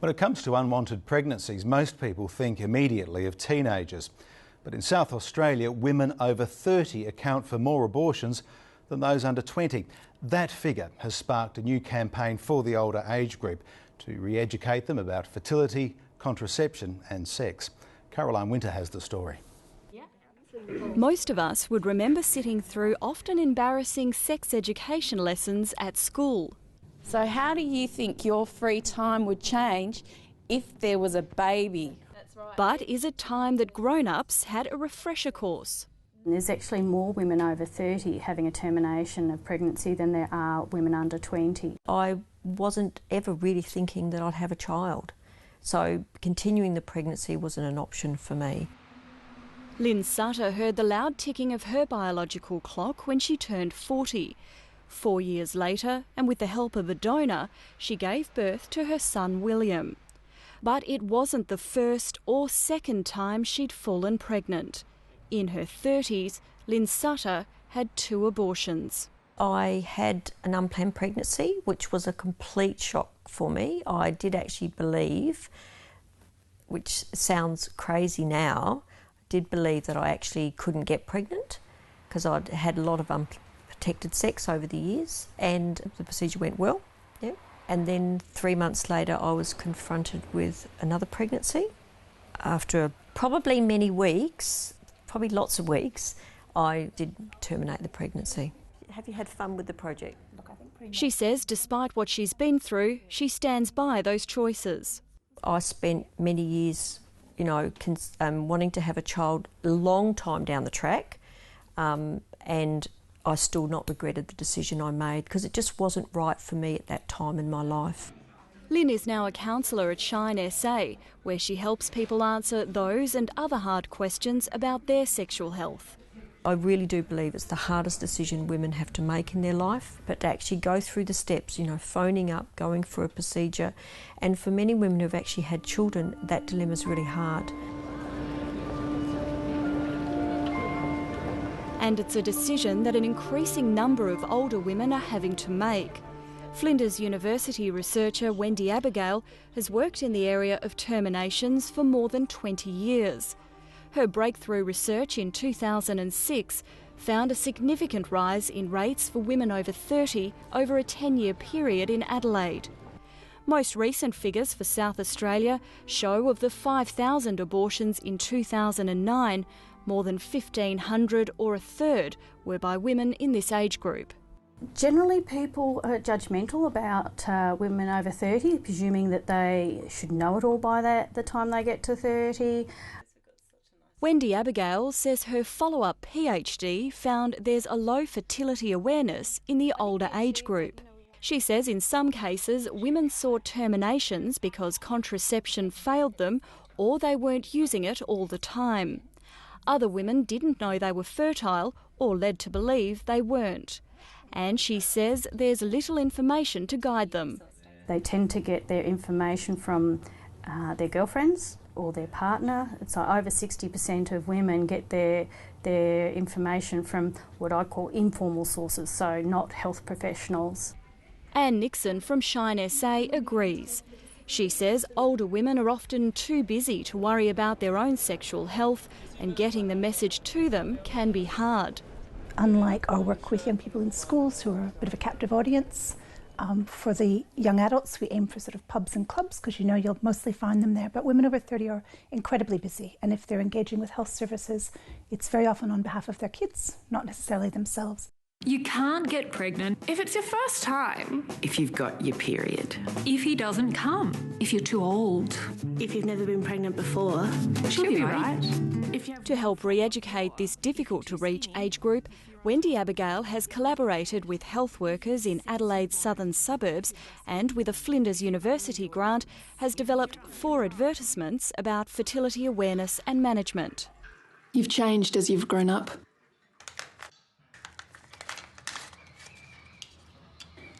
When it comes to unwanted pregnancies, most people think immediately of teenagers. But in South Australia, women over 30 account for more abortions than those under 20. That figure has sparked a new campaign for the older age group to re-educate them about fertility, contraception and sex. Caroline Winter has the story. Most of us would remember sitting through often embarrassing sex education lessons at school. So how do you think your free time would change if there was a baby? But is it time that grown-ups had a refresher course? There's actually more women over 30 having a termination of pregnancy than there are women under 20. I wasn't ever really thinking that I'd have a child, so continuing the pregnancy wasn't an option for me. Lynn Sutter heard the loud ticking of her biological clock when she turned 40. 4 years later, and with the help of a donor, she gave birth to her son William. But it wasn't the first or second time she'd fallen pregnant. In her 30s, Lynn Sutter had 2 abortions. I had an unplanned pregnancy, which was a complete shock for me. I did actually believe, which sounds crazy now, did believe that I actually couldn't get pregnant because I'd had a lot of unprotected sex over the years, and the procedure went well. Yeah. And then 3 months later I was confronted with another pregnancy. After probably many weeks, probably lots of weeks, I did terminate the pregnancy. Have you had fun with the project? She says despite what she's been through, she stands by those choices. I spent many years, wanting to have a child a long time down the track, and I still not regretted the decision I made because it just wasn't right for me at that time in my life. Lynn is now a counsellor at Shine SA, where she helps people answer those and other hard questions about their sexual health. I really do believe it's the hardest decision women have to make in their life, but to actually go through the steps, phoning up, going for a procedure, and for many women who've actually had children, that dilemma's really hard. And it's a decision that an increasing number of older women are having to make. Flinders University researcher Wendy Abigail has worked in the area of terminations for more than 20 years. Her breakthrough research in 2006 found a significant rise in rates for women over 30 over a 10-year period in Adelaide. Most recent figures for South Australia show of the 5,000 abortions in 2009, more than 1,500 or a third were by women in this age group. Generally people are judgmental about women over 30, presuming that they should know it all by the time they get to 30. Wendy Abigail says her follow-up PhD found there's a low fertility awareness in the older age group. She says in some cases women saw terminations because contraception failed them or they weren't using it all the time. Other women didn't know they were fertile or led to believe they weren't. And she says there's little information to guide them. They tend to get their information from their girlfriends or their partner. So over 60% of women get their information from what I call informal sources, so not health professionals. Anne Nixon from Shine SA agrees. She says older women are often too busy to worry about their own sexual health, and getting the message to them can be hard. Unlike our work with young people in schools who are a bit of a captive audience, for the young adults we aim for sort of pubs and clubs because you'll mostly find them there. But women over 30 are incredibly busy, and if they're engaging with health services, it's very often on behalf of their kids, not necessarily themselves. You can't get pregnant if it's your first time. If you've got your period. If he doesn't come. If you're too old. If you've never been pregnant before. She'll be right. To help re-educate this difficult-to-reach age group, Wendy Abigail has collaborated with health workers in Adelaide's southern suburbs and, with a Flinders University grant, has developed 4 advertisements about fertility awareness and management. You've changed as you've grown up.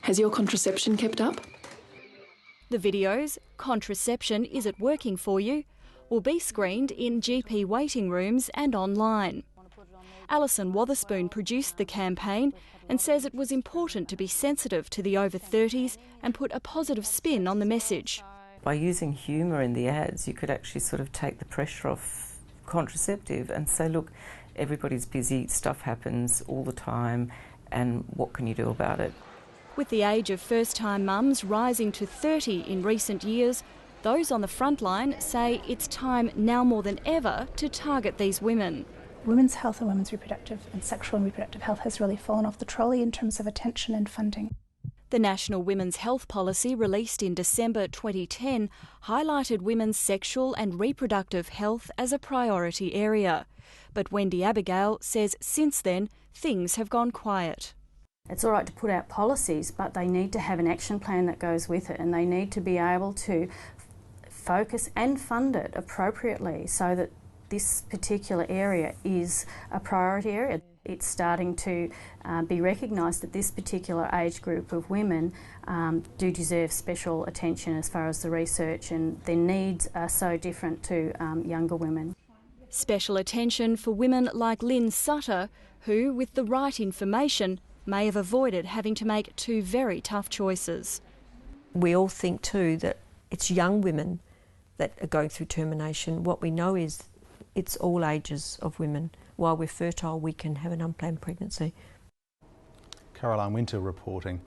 Has your contraception kept up? The videos, Contraception, Is It Working For You?, will be screened in GP waiting rooms and online. Alison Wotherspoon produced the campaign and says it was important to be sensitive to the over 30s and put a positive spin on the message. by using humour in the ads, you could actually sort of take the pressure off contraceptive and say, look, everybody's busy, stuff happens all the time, and what can you do about it? With the age of first-time mums rising to 30 in recent years, those on the front line say it's time now more than ever to target these women. Women's health and women's reproductive and sexual and reproductive health has really fallen off the trolley in terms of attention and funding. The National Women's Health Policy, released in December 2010, highlighted women's sexual and reproductive health as a priority area. But Wendy Abigail says since then, things have gone quiet. It's all right to put out policies, but they need to have an action plan that goes with it, and they need to be able to focus and fund it appropriately so that this particular area is a priority area. It's starting to be recognised that this particular age group of women do deserve special attention as far as the research, and their needs are so different to younger women. Special attention for women like Lynn Sutter, who, with the right information, may have avoided having to make two very tough choices. We all think too that it's young women that are going through termination. What we know is it's all ages of women. While we're fertile, we can have an unplanned pregnancy. Caroline Winter reporting.